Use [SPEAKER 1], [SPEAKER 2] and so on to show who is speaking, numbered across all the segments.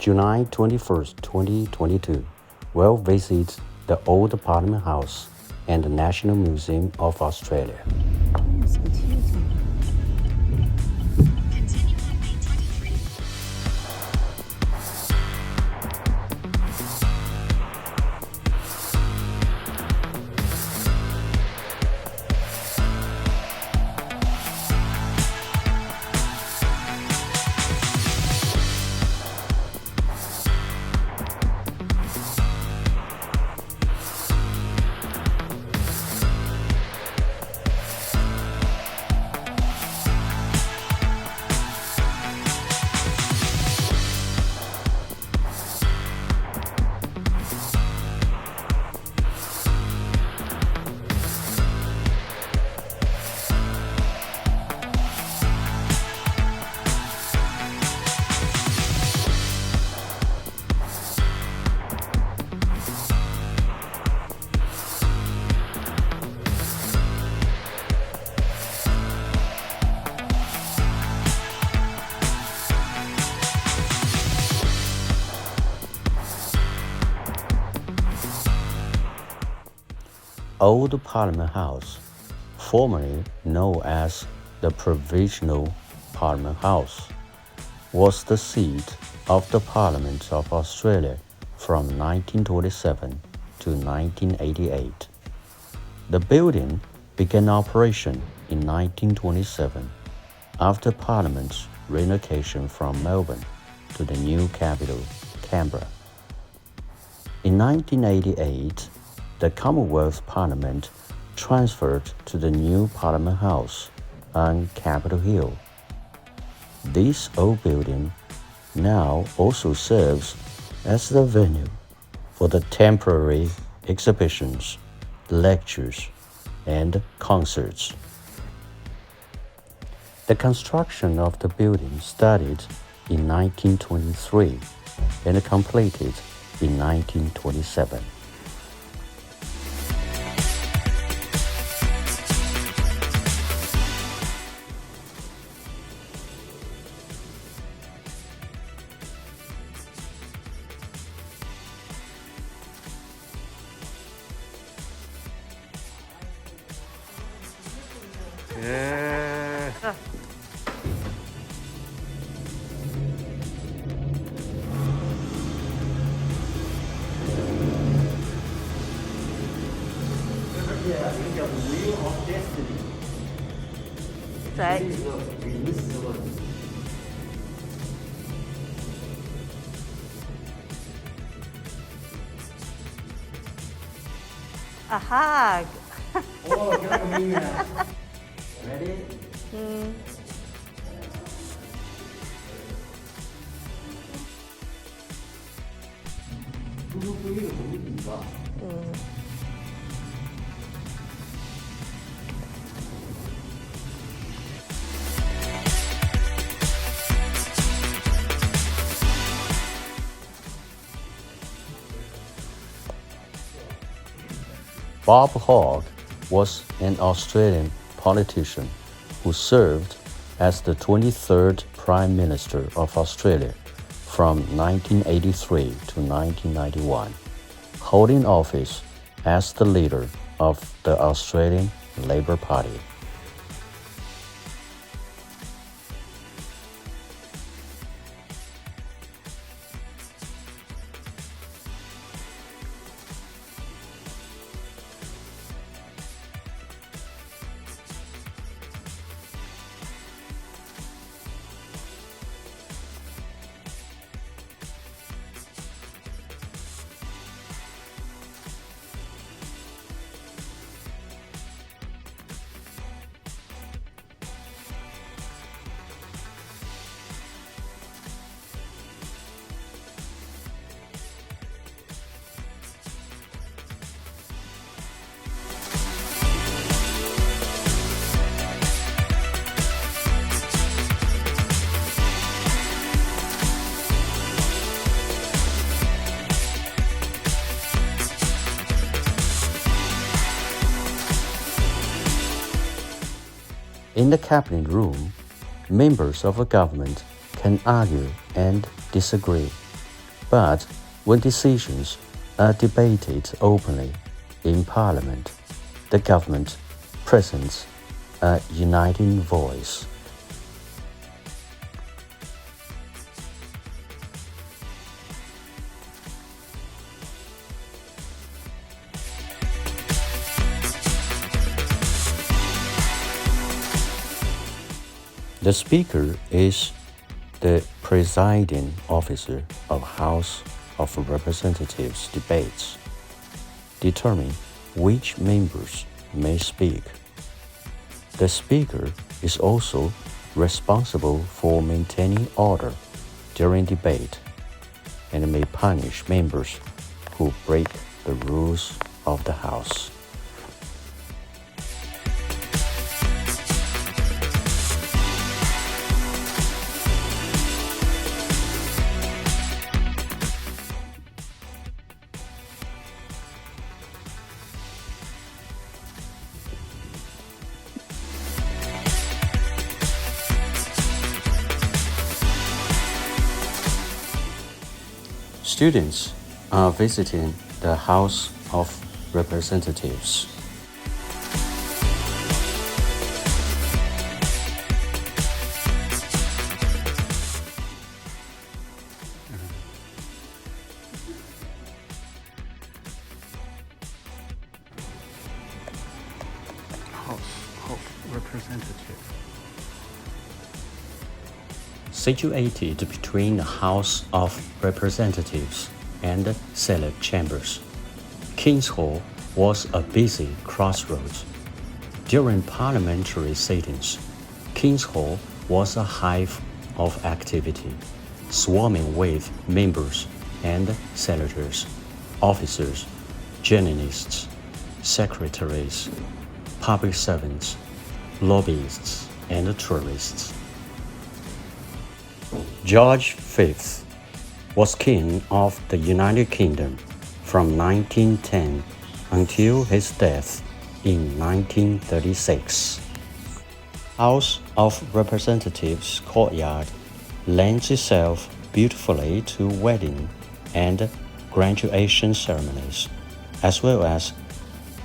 [SPEAKER 1] July 21st, 2022, we'll visit the old Parliament House and the National Museum of Australia. Old Parliament House, formerly known as the Provisional Parliament House, was the seat of the Parliament of Australia from 1927 to 1988. The building began operation in 1927 after Parliament's relocation from Melbourne to the new capital, Canberra. In 1988, the Commonwealth Parliament transferred to the new Parliament House on Capitol Hill. This old building now also serves as the venue for the temporary exhibitions, lectures, and concerts. The construction of the building started in 1923 and completed in 1927.
[SPEAKER 2] Yeah, it's the wheel of destiny.
[SPEAKER 3] 在
[SPEAKER 2] 这个陨石问题。
[SPEAKER 3] Aha.
[SPEAKER 2] Oh, kira kemingin. Ready?
[SPEAKER 3] Hmm.
[SPEAKER 2] 不是不一个红底吧？
[SPEAKER 1] Bob Hawke was an Australian politician who served as the 23rd Prime Minister of Australia from 1983 to 1991, holding office as the leader of the Australian Labor Party. In the cabinet room, members of a government can argue and disagree But when decisions are debated openly in Parliament, the government presents a uniting voice. The Speaker is the presiding officer of House of Representatives debates, determine which members may speak. The Speaker is also responsible for maintaining order during debate and may punish members who break the rules of the House. Students are visiting the House of Representatives.
[SPEAKER 4] House of Representatives.
[SPEAKER 1] Situated between the House of Representatives and Senate chambers, King's Hall was a busy crossroads. During parliamentary sittings, King's Hall was a hive of activity, swarming with members and senators, officers, journalists, secretaries, public servants, lobbyists, and tourists. George V was King of the United Kingdom from 1910 until his death in 1936. House of Representatives courtyard lends itself beautifully to wedding and graduation ceremonies, as well as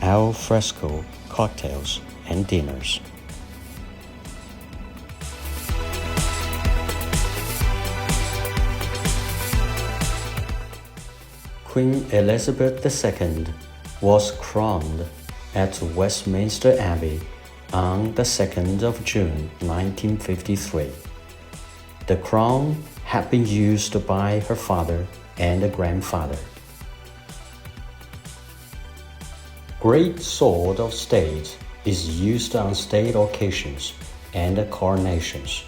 [SPEAKER 1] al fresco cocktails and dinners. Queen Elizabeth II was crowned at Westminster Abbey on the 2nd of June 1953. The crown had been used by her father and grandfather. Great Sword of State is used on state occasions and coronations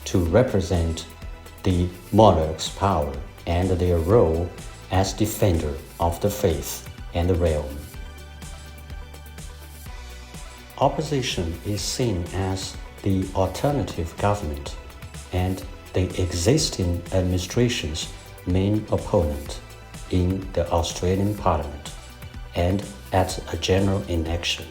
[SPEAKER 1] to represent the monarch's power and their role as defender of the faith and the realm. Opposition is seen as the alternative government and the existing administration's main opponent in the Australian Parliament and at a general election.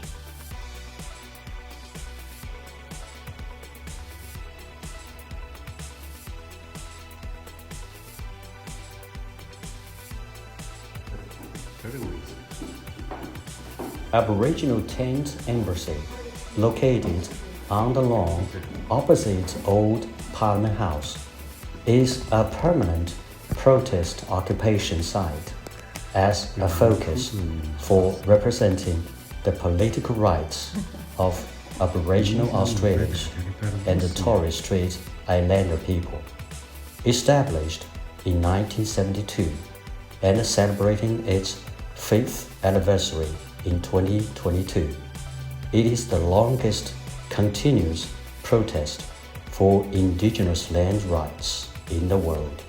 [SPEAKER 1] Aboriginal Tent Embassy, located on the lawn opposite Old Parliament House, is a permanent protest occupation site as a focus for representing the political rights of Aboriginal Australians and the Torres Strait Islander people. Established in 1972 and celebrating its 5th anniversary in 2022, it is the longest continuous protest for Indigenous land rights in the world.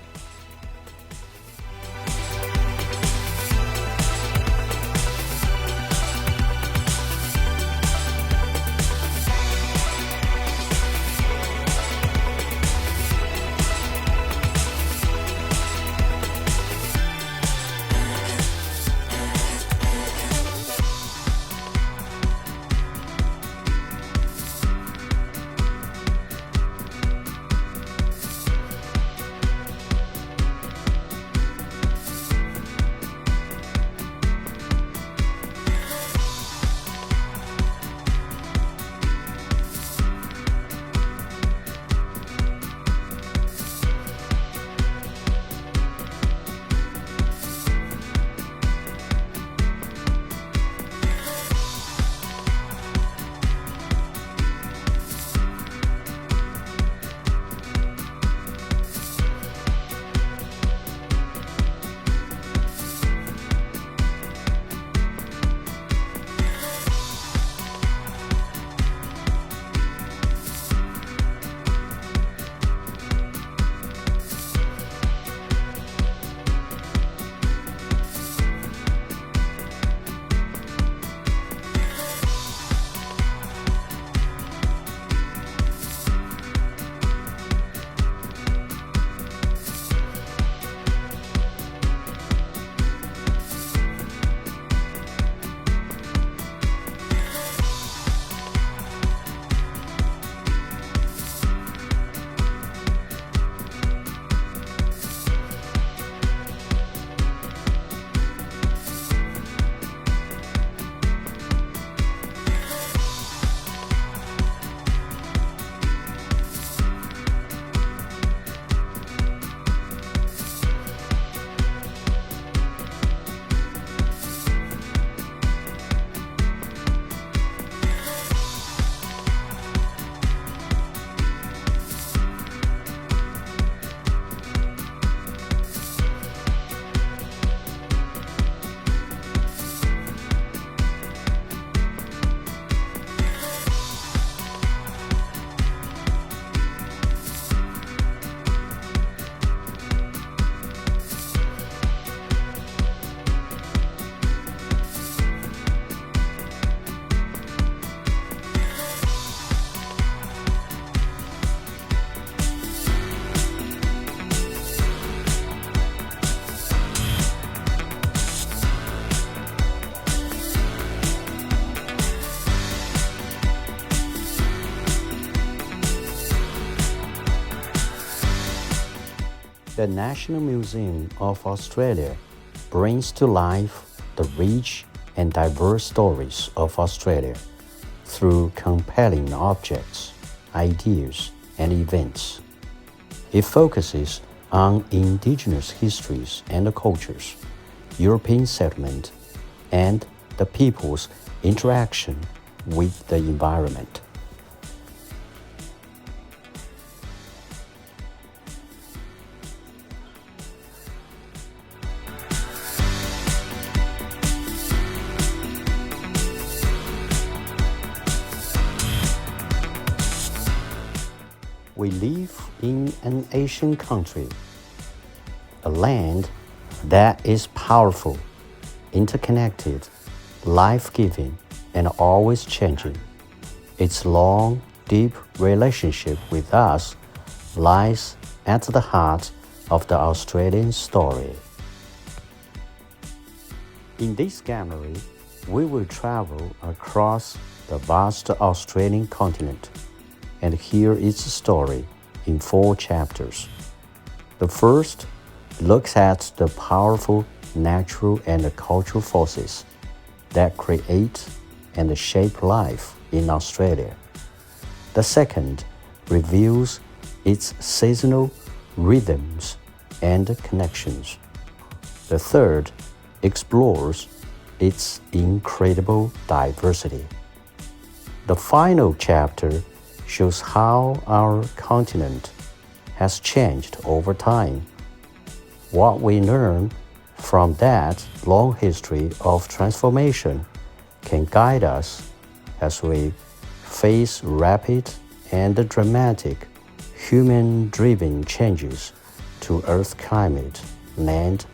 [SPEAKER 1] The National Museum of Australia brings to life the rich and diverse stories of Australia through compelling objects, ideas, and events. It focuses on indigenous histories and cultures, European settlement, and the people's interaction with the environment. We live in an Asian country, a land that is powerful, interconnected, life-giving, and always changing. Its long, deep relationship with us lies at the heart of the Australian story. In this gallery, we will travel across the vast Australian continent and hear its story in 4 chapters. The first looks at the powerful natural and cultural forces that create and shape life in Australia. The second reveals its seasonal rhythms and connections. The third explores its incredible diversity. The final chapter shows how our continent has changed over time. What we learn from that long history of transformation can guide us as we face rapid and dramatic human-driven changes to Earth's climate, land,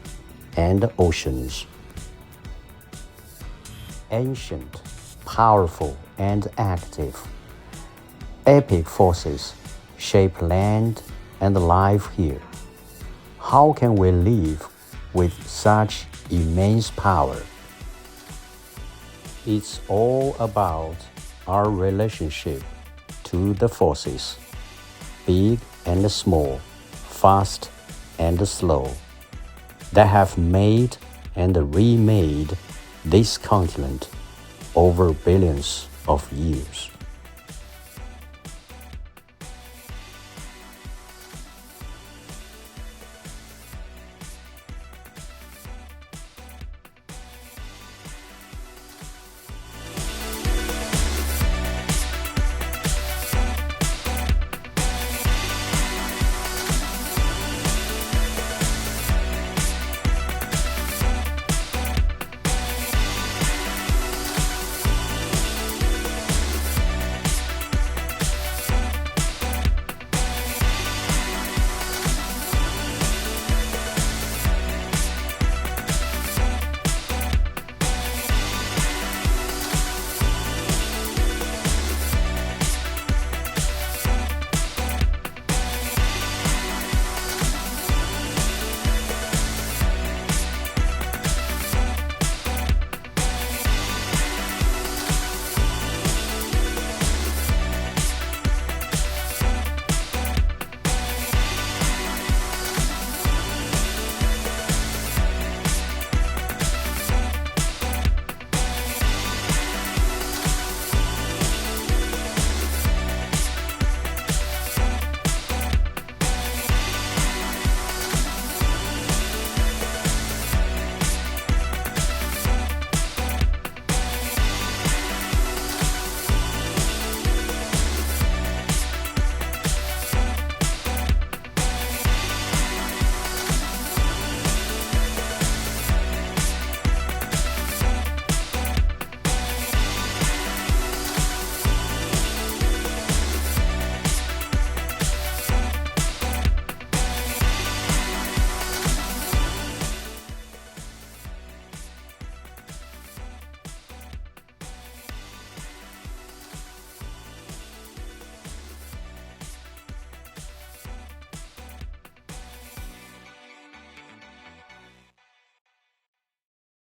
[SPEAKER 1] and oceans. Ancient, powerful, and active, epic forces shape land and life here. How can we live with such immense power? It's all about our relationship to the forces, big and small, fast and slow, that have made and remade this continent over billions of years.